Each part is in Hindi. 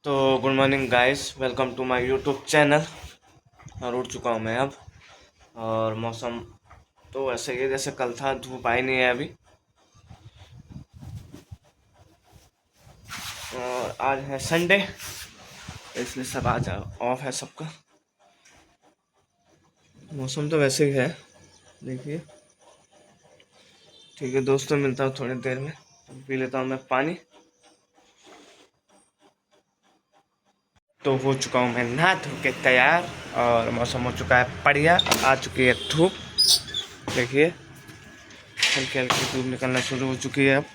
तो good morning guys, welcome to my YouTube channel. और उठ चुका हूँ मैं अब। और मौसम तो ऐसे ही है जैसे कल था, धूप आई नहीं है अभी। और आज है संडे, इसलिए सब आज ऑफ है सबका। मौसम तो वैसे ही है, देखिए। ठीक है दोस्तों, मिलता हूँ थोड़ी देर में। पी लेता हूँ मैं पानी। तो हो चुका हूँ मैं नहा धो के तैयार, और मौसम हो चुका है बढ़िया। आ चुकी है धूप, देखिए हल्की हल्की धूप निकलना शुरू हो चुकी है अब।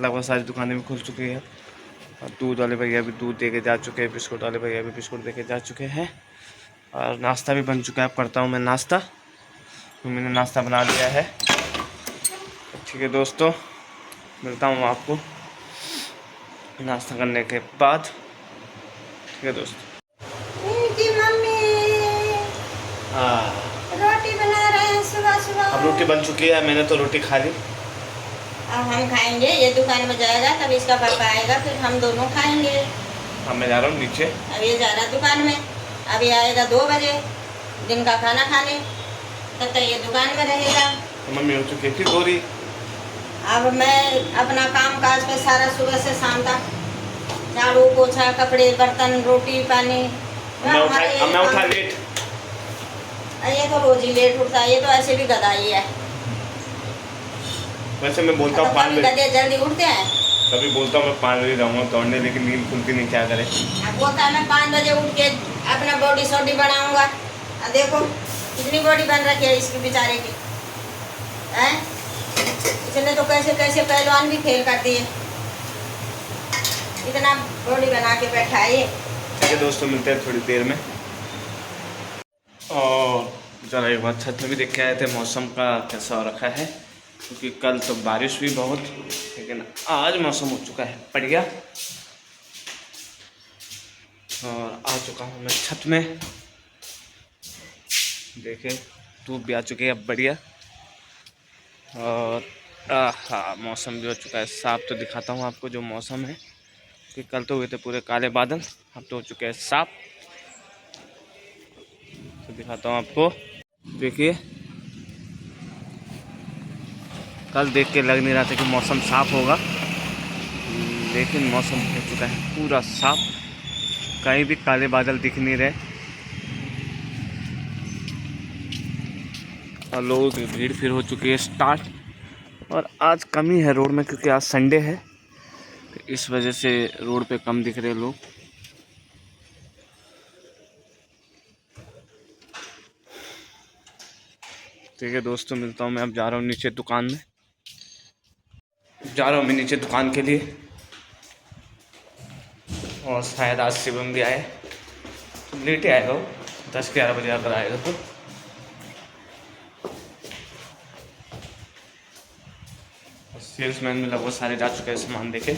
लगभग सारी दुकानें भी खुल चुकी है। और दूध वाले भैया भी दूध दे के जा चुके हैं, बिस्कुट वाले भैया भी बिस्कुट दे के जा चुके हैं। और नाश्ता भी बन चुका है। अब करता हूँ मैं नाश्ता, तो मैंने नाश्ता बना लिया है। ठीक है दोस्तों, मिलता हूँ आपको नाश्ता करने के बाद। ठीक है दोस्तों। जी मम्मी, हाँ, रोटी बना रहे हैं सुबह सुबह। अब रोटी बन चुकी है, मैंने तो रोटी खा ली। अब हम खाएंगे, ये दुकान में जाएगा तब इसका पापा आएगा, फिर हम दोनों खाएंगे। अब मैं जा रहा हूँ नीचे। अब ये जा रहा दुकान में, अभी आएगा 2 बजे दिन का खाना खाने, तब तक ये दुकान में रहेगा। तो मम्मी हो चुकी थी गोरी। अब मैं अपना काम काज पे सारा सुबह से शाम तक झाड़ू पोछा कपड़े बर्तन रोटी पानी। मैं उठा लेट। ये तो रोज ही लेट उठता है, ये तो ऐसे भी गधा ही है। वैसे मैं बोलता हूँ तो 5 कभी बजे, गधे जल्दी उठते हैं। कभी बोलता हूँ मैं 5 बजे जाऊँगा दौड़ने, लेकिन नींद खुलती नहीं, क्या करें। अब बोलता है मैं 5 बजे उठ के अपना बॉडी सॉडी बनाऊंगा। अब देखो कितनी बॉडी बन रखी है इसकी बेचारे की, हैं? इसने तो कैसे कैसे पहलवान भी खेल कर दिए, इतना बॉडी बना के बैठा है ये। ठीक है दोस्तों, मिलते हैं थोड़ी देर में। और ज़रा एक बार छत में भी देख के आए थे मौसम का कैसा हो रखा है, क्योंकि कल तो बारिश हुई बहुत, लेकिन आज मौसम हो चुका है बढ़िया। और आ चुका हूँ मैं छत में, देखिए धूप भी आ चुकी है अब बढ़िया। और हाँ, मौसम भी हो चुका है साफ। तो दिखाता हूँ आपको जो मौसम है, कि कल तो हुए थे पूरे काले बादल, अब तो हो चुके हैं साफ। तो दिखाता हूँ आपको, देखिए कल देख के लग नहीं रहा था कि मौसम साफ होगा, लेकिन मौसम हो चुका है पूरा साफ। कहीं भी काले बादल दिख नहीं रहे। और लोगों की भीड़ फिर हो चुकी है स्टार्ट। और आज कमी है रोड में, क्योंकि आज संडे है, तो इस वजह से रोड पे कम दिख रहे लोग। ठीक है दोस्तों, मिलता हूँ मैं। अब जा रहा हूँ नीचे दुकान में, जा रहा हूँ मैं नीचे दुकान के लिए। और शायद आज शिवम भी आए, लेट ही आएगा वो, 10-11 बजे अगर आएगा तो। सेल्समैन में लगभग सारे जा चुके हैं सामान देके।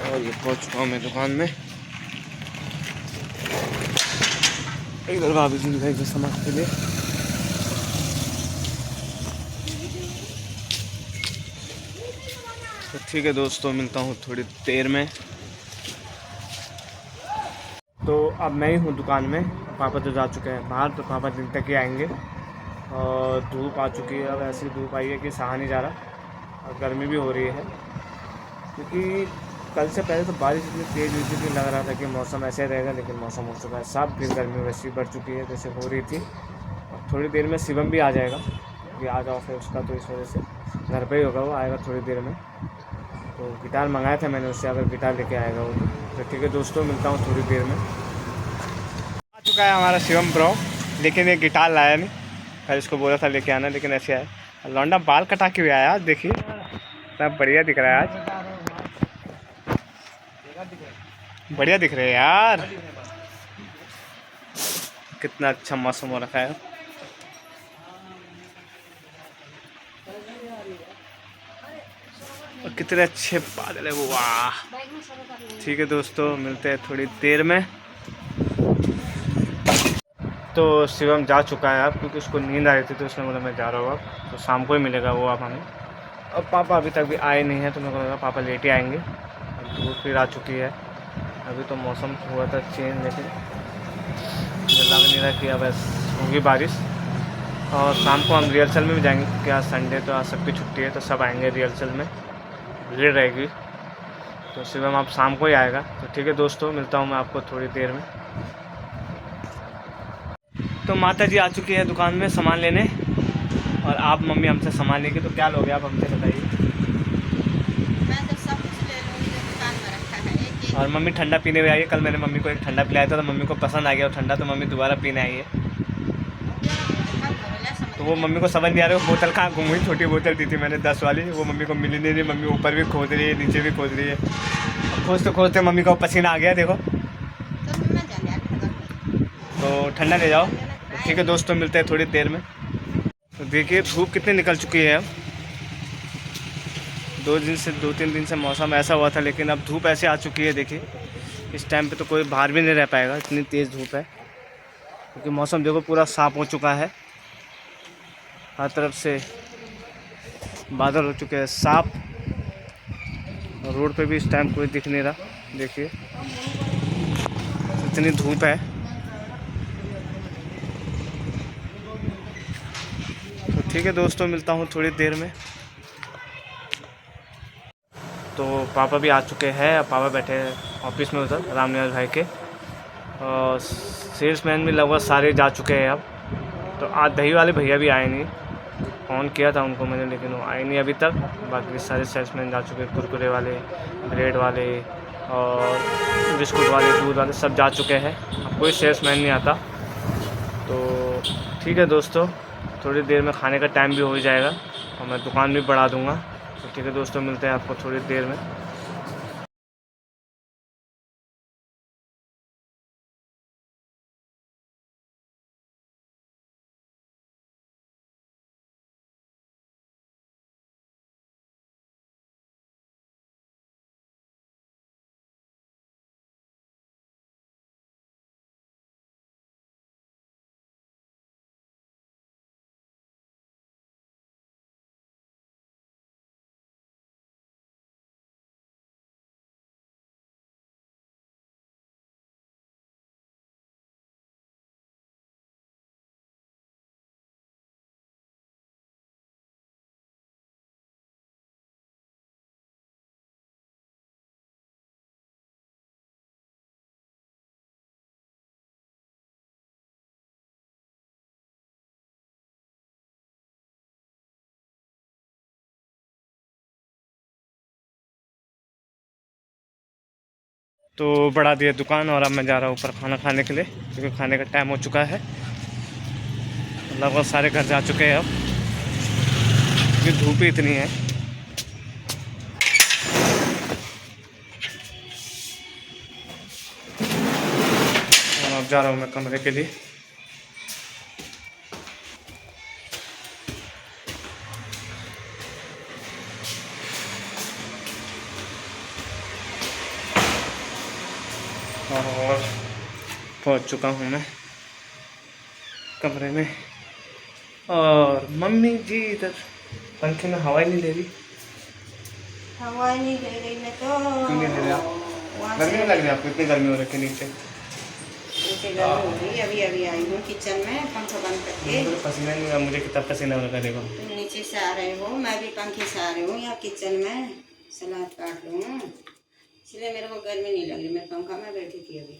और ये पहुंच चुका हूँ मैं दुकान में। इधर भाभी जी गए सामान के लिए। तो ठीक है दोस्तों, मिलता हूँ थोड़ी देर में। तो अब मैं ही हूँ दुकान में, पापा तो जा चुके हैं बाहर, तो पापा दिन तक ही आएंगे। और धूप आ चुकी है, अब ऐसी धूप आई है कि सहा नहीं जा रहा। और गर्मी भी हो रही है, क्योंकि कल से पहले तो बारिश इतनी तेज़ हुई थी कि लग रहा था कि मौसम ऐसे रहेगा, लेकिन मौसम हो चुका है साफ। फिर गर्मी वैसी बढ़ चुकी है जैसे हो रही थी। अब थोड़ी देर में शिवम भी आ जाएगा, क्योंकि आज ऑफ है उसका, तो इस वजह से घर पे ही होगा वो, आएगा थोड़ी देर में। तो गिटार मंगाया था मैंने उससे, अगर गिटार लेके आएगा वो तो ठीक है दोस्तों, मिलता हूँ थोड़ी देर में। आ चुका है हमारा शिवम ब्रो, लेकिन ये गिटार लाया नहीं। कल इसको बोला था लेके आना, लेकिन ऐसे आया। लौंडा बाल कटा के भी आया आज, देखिए इतना बढ़िया दिख रहा है आज, बढ़िया दिख रहे हैं यार। कितना अच्छा मौसम हो रखा है, और कितने अच्छे बादल है वो, वाह। ठीक है दोस्तों, मिलते हैं थोड़ी देर में। तो शिवम जा चुका है अब, क्योंकि उसको नींद आ रही थी तो उसने बोला मैं जा रहा हूँ अब, तो शाम को ही मिलेगा वो अब हमें। अब पापा अभी तक भी आए नहीं हैं, तो मेरे को लगा पापा लेट ही आएंगे। अब धूप फिर आ चुकी है, अभी तो मौसम हुआ था चेंज, लेकिन मुझे लग नहीं रहा कि अब होगी बारिश। और शाम को हम रिहर्सल में भी जाएंगे, क्योंकि आज संडे तो आज सबकी छुट्टी है, तो सब आएंगे रिहर्सल में, भीड़ रहेगी। तो शिवम आप शाम को ही आएगा। तो ठीक है दोस्तों, मिलता हूँ मैं आपको थोड़ी देर में। तो माता जी आ चुकी है दुकान में सामान लेने, और आप मम्मी हमसे सामान लेंगे, तो क्या लोगे आप हमसे बताइए। मैं तो सब कुछ ले लूँगी जो दुकान में रखा है। एक और मम्मी ठंडा पीने में आई है। कल मैंने मम्मी को एक ठंडा पिलाया था, तो मम्मी को पसंद आ गया वो ठंडा, तो मम्मी दोबारा पीने आई है। तो वो मम्मी को समझ नहीं आ रहा है वो बोतल कहाँ घूम गई। छोटी बोतल दी थी मैंने 10 वाली, वो मम्मी को मिली नहीं रही। मम्मी ऊपर भी खोद रही है, नीचे भी खोद रही है। खोजते खोजते मम्मी का पसीना आ गया देखो। तो ठंडा ले जाओ। तो ठीक है दोस्तों, मिलते हैं थोड़ी देर में। तो देखिए धूप कितनी निकल चुकी है अब। 2-3 दिन से मौसम ऐसा हुआ था, लेकिन अब धूप ऐसे आ चुकी है। देखिए इस टाइम पे तो कोई बाहर भी नहीं रह पाएगा, इतनी तेज़ धूप है। क्योंकि मौसम देखो पूरा साफ हो चुका है, हर तरफ से बादल हो चुके हैं साफ। और रोड पे भी इस टाइम कोई दिख नहीं रहा, देखिए इतनी धूप है। तो ठीक है दोस्तों, मिलता हूँ थोड़ी देर में। तो पापा भी आ चुके हैं, पापा बैठे हैं ऑफिस में उधर रामनिवास भाई के, और सेल्समैन भी लगभग सारे जा चुके हैं अब। तो आज दही वाले भैया भी आए नहीं, फ़ोन किया था उनको मैंने, लेकिन वो आए नहीं अभी तक। बाकी सारे सेल्समैन जा चुके हैं, कुरकुरे वाले, ब्रेड वाले और बिस्कुट वाले, दूध वाले सब जा चुके हैं। अब कोई सेल्समैन नहीं आता। तो ठीक है दोस्तों, थोड़ी देर में खाने का टाइम भी हो ही जाएगा, और मैं दुकान भी बढ़ा दूँगा। तो ठीक है दोस्तों, मिलते हैं आपको थोड़ी देर में। तो बढ़ा दिया दुकान, और अब मैं जा रहा हूँ ऊपर खाना खाने के लिए, क्योंकि खाने का टाइम हो चुका है। लगभग सारे घर जा चुके हैं अब, क्योंकि धूप ही इतनी है। और अब जा रहा हूँ मैं कमरे के लिए। और पहुंच चुका हूँ मैं कमरे में, और मम्मी जी इधर पंखे में हवा ही नहीं ले रही। हवा नहीं ले रही मैं तो। क्यों नहीं ले रही आप? गर्मी नहीं लग रही आपको? इतनी गर्मी हो रही है नीचे। नीचे गर्मी हो रही, अभी अभी आई हूँ किचन में पंखा बंद करके। मुझे पसीना नहीं हुआ, मुझे कितना पसीना हो रहा है देखो। तुम नीचे से आ रहे हो, मैं भी पंखे से आ रही हूँ यहाँ किचन में, सलाद काट लूँ, इसलिए मेरे को गर्मी नहीं लग रही। मैं पंखा में बैठी थी अभी।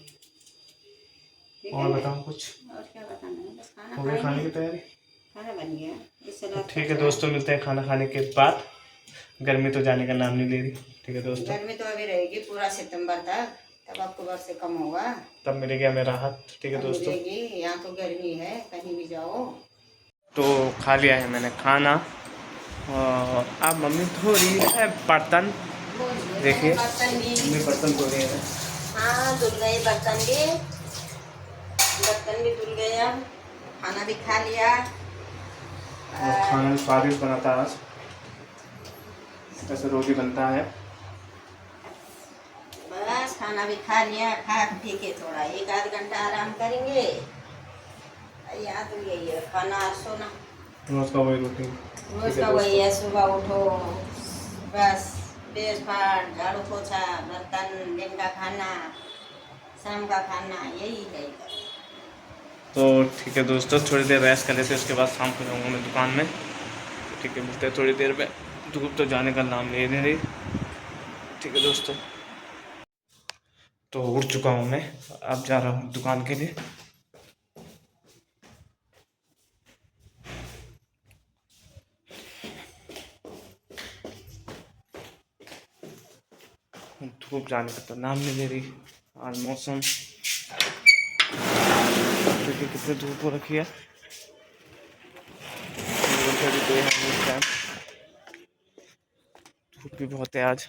ठीक है, और बताओ कुछ। और क्या बताना है, बस खाना हो गई खाने की तैयारी? खाना बन गया, इस सलाद। ठीक है दोस्तों, मिलते हैं खाना खाने के बाद। गर्मी तो जाने का नाम नहीं ले रही। ठीक है दोस्तों, गर्मी तो अभी रहेगी पूरा सितंबर तक, तब अक्टूबर से कम होगा, तब मिलेगी हमें राहत। ठीक है दोस्तों, मिलेगी। यहाँ तो गर्मी है, कहीं भी जाओ। तो खा लिया है मैंने खाना, और अब मम्मी धो रही है बर्तन। देखिए मम्मी बर्तन धो रही है। हाँ, धुल गए बर्तन भी, धुल गए। अब खाना भी खा लिया। और खाना भी स्वादिष्ट बना था आज, ऐसे रोटी बनता है। बस खाना भी खा लिया, खा पी के थोड़ा 1 आध घंटा आराम करेंगे, यहाँ तो यही है, खाना सोना, रोज का वही रूटीन। रोज का वही है। सुबह उठो, बस पेट फाड़, झाड़ू पोछा, बर्तन, दिन का खाना, शाम का खाना, यही है इधर। तो ठीक है दोस्तों, थोड़ी देर रेस्ट कर लेते हैं, उसके बाद शाम को जाऊँगा मैं दुकान में। ठीक है, मिलते हैं थोड़ी देर में। धूप तो जाने का नाम ले नहीं रही। ठीक है दोस्तों, तो उठ चुका हूँ मैं, अब जा रहा हूँ दुकान के लिए। धूप जाने का तो नाम नहीं ले रही। आज मौसम देखिए कितनी धूप हो रखी है। धूप भी बहुत है आज,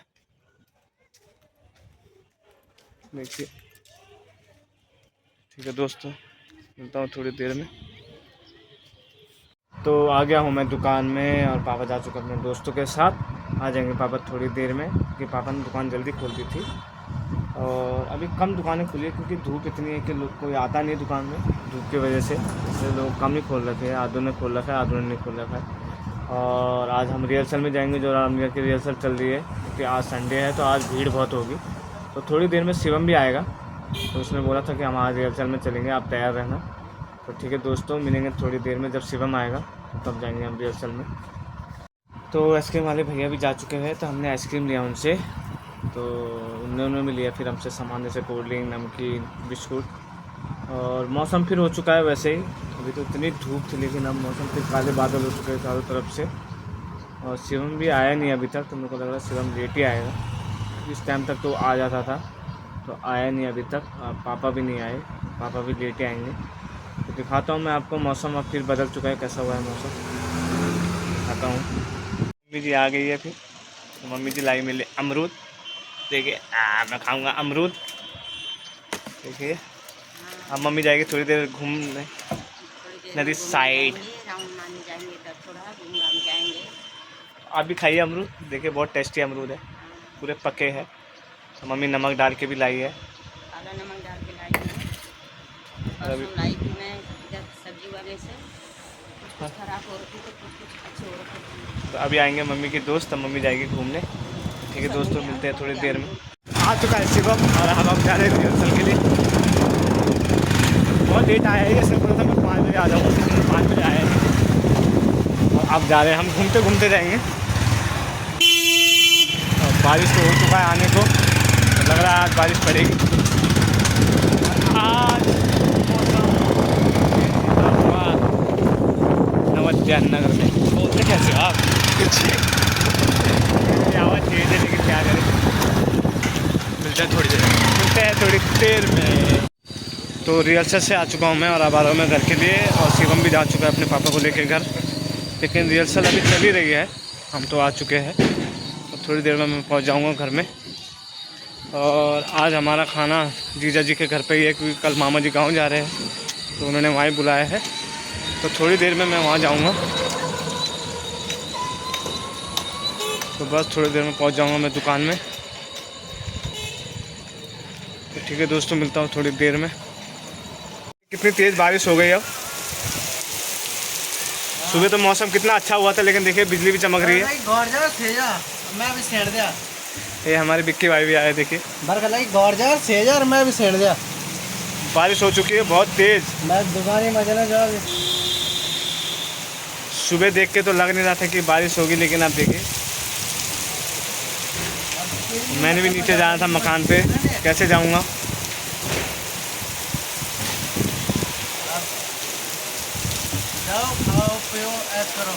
देखिए। ठीक है दोस्तों, मिलता हूँ थोड़ी देर में। तो आ गया हूँ मैं दुकान में और पापा जा चुके अपने दोस्तों के साथ। आ जाएंगे पापा थोड़ी देर में, क्योंकि पापा ने दुकान जल्दी खोल दी थी और अभी कम दुकानें खुली है, क्योंकि धूप इतनी है कि लोग कोई आता नहीं दुकान में धूप की वजह से। इसलिए लोग कम ही खोल रखे हैं, आधों ने खोल रखा है, आधों ने नहीं खोल रखा है। और आज हम रिहर्सल में जाएंगे, जो रामलीला की रिहर्सल चल रही है, क्योंकि आज संडे है तो आज भीड़ बहुत होगी। तो थोड़ी देर में शिवम भी आएगा, तो उसने बोला था कि हम आज रिहर्सल में चलेंगे, आप तैयार रहना। तो ठीक है दोस्तों, मिलेंगे थोड़ी देर में, जब शिवम आएगा तो तब जाएंगे हम रिहर्सल में। तो आइसक्रीम वाले भैया भी जा चुके हैं, तो हमने आइसक्रीम लिया उनसे, तो उन्होंने भी लिया फिर हमसे सामान, जैसे कोल्ड ड्रिंक, नमकीन, बिस्कुट। और मौसम फिर हो चुका है वैसे ही, अभी तो इतनी धूप थी, लेकिन अब मौसम फिर काले बादल हो चुके हैं चारों तरफ से। और शिवम भी आया नहीं अभी तक, तो मेरे को लग रहा है शिवम लेट ही आएगा। इस टाइम तक तो आ जाता था, तो आया नहीं अभी तक। पापा भी नहीं आए, पापा भी लेट ही आएंगे। तो दिखाता हूँ मैं आपको मौसम, अब फिर बदल चुका है, कैसा हुआ है मौसम दिखाता हूँ। मम्मी जी आ गई है फिर, तो मम्मी जी लाई मिले अमरूद। देखिए मैं खाऊंगा अमरूद, देखिए। अब मम्मी जाएगी थोड़ी देर घूमने नदी साइड। आप भी खाइए अमरूद, देखिए बहुत टेस्टी अमरूद है, पूरे पके हैं। तो मम्मी नमक डाल के भी लाई है, काला नमक डाल के लाई है। परसों लाई थी मैं इधर सब्जी वाले से, कुछ खराब हो रही थी तो कुछ अच्छे हो रहे थे। तो अभी आएंगे मम्मी के दोस्त, तब मम्मी जाएगी घूमने। ठीक है दोस्तों, मिलते हैं थोड़ी देर में। आ चुका है शिवम और हम अब जा रहे हैं रिहर्सल के लिए। बहुत लेट आया है, इसने बोला था मैं 5 बजे आ जाऊँगा, लेकिन 5 बजे आया नहीं। और अब जा रहे हैं हम, घूमते घूमते जाएंगे। और बारिश तो हो चुका है आने को, लग रहा है आज बारिश पड़ेगी। आज नगर में बोलते कैसे आप, आवाज़ तेज है लेकिन क्या करें। मिलते हैं थोड़ी देर में। तो रिहर्सल से आ चुका हूँ मैं और अब आ रहा हूँ मैं घर के लिए, और शिवम भी जा चुका है अपने पापा को लेकर घर। लेकिन रिहर्सल अभी चल ही रही है, हम तो आ चुके हैं, तो थोड़ी देर में मैं पहुँच जाऊँगा घर में। और आज हमारा खाना जीजा जी के घर पे ही है, क्योंकि कल मामा जी गाँव जा रहे हैं, तो उन्होंने वहाँ ही बुलाया है। तो थोड़ी देर में मैं वहाँ जाऊँगा, तो बस थोड़ी देर में पहुँच जाऊँगा मैं दुकान में। तो ठीक है दोस्तों, मिलता हूँ थोड़ी देर में। कितनी तेज़ बारिश हो गई अब। सुबह तो मौसम कितना अच्छा हुआ था, लेकिन देखिए बिजली भी चमक रही है। मैं भी सेड़ दिया। ये हमारे बिक्की भाई भी आए, देखिए। मैं भी सेड़ दिया। बारिश हो चुकी है बहुत तेज़। मैं दुकान ही मजा ना जाओ। सुबह देख के तो लग नहीं रहा था कि बारिश होगी, लेकिन आप देखिए, मैंने भी नीचे जाना था मकान पे, कैसे जाऊंगा। जाओ खाओ पियो ऐश करो।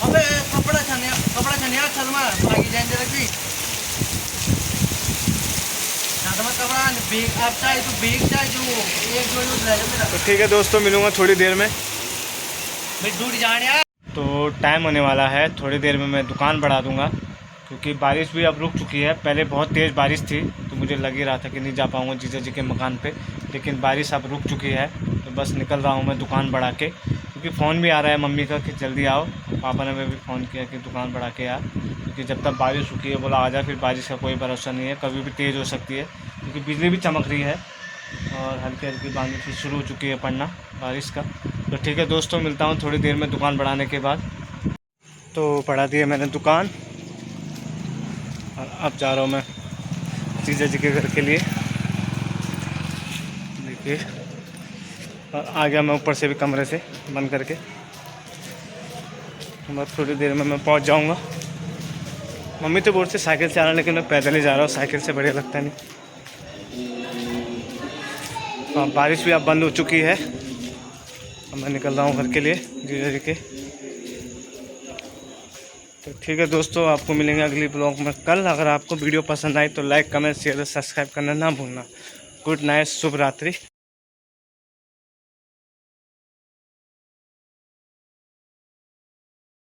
अबे कपड़ा छनिया छल में भागी जाएंगे रखी। कपड़ा भीग, आप चाहे तो भीग जाए जो एक जोड़ी ले जाओ मेरा। तो ठीक है दोस्तों, मिलूंगा थोड़ी देर में। भाई दूर जाने यार। तो टाइम होने वाला है, थोड़ी देर में मैं दुकान बढ़ा दूंगा, क्योंकि बारिश भी अब रुक चुकी है। पहले बहुत तेज़ बारिश थी, तो मुझे लग ही रहा था कि नहीं जा पाऊंगा जीजा जी के मकान पे, लेकिन बारिश अब रुक चुकी है। तो बस निकल रहा हूँ मैं दुकान बढ़ा के, क्योंकि फ़ोन भी आ रहा है मम्मी का कि जल्दी आओ। पापा ने भी फ़ोन किया कि दुकान बढ़ा के आ, क्योंकि जब तक बारिश रुकी है बोला आ जा, फिर बारिश का कोई भरोसा नहीं है, कभी भी तेज़ हो सकती है, क्योंकि बिजली भी चमक रही है और हल्की हल्की बारिश फिर शुरू हो चुकी है पड़ना बारिश का। तो ठीक है दोस्तों, मिलता हूँ थोड़ी देर में दुकान बढ़ाने के बाद। तो बढ़ा दी है मैंने दुकान और अब जा रहा हूँ मैं जीजा जी के घर के लिए। देखिए, और आ गया मैं ऊपर से भी कमरे से बंद करके। बस थोड़ी देर में मैं पहुंच जाऊंगा। मम्मी तो बोल से साइकिल से आना, लेकिन मैं पैदल ही जा रहा हूँ, साइकिल से बढ़िया लगता नहीं। हाँ, बारिश भी अब बंद हो चुकी है। अब मैं निकल रहा हूँ घर के लिए जीजा जी के। तो ठीक है दोस्तों, आपको मिलेंगे अगली ब्लॉग में कल। अगर आपको वीडियो पसंद आई तो लाइक, कमेंट, शेयर, सब्सक्राइब करना ना भूलना। गुड नाइट, शुभ रात्रि।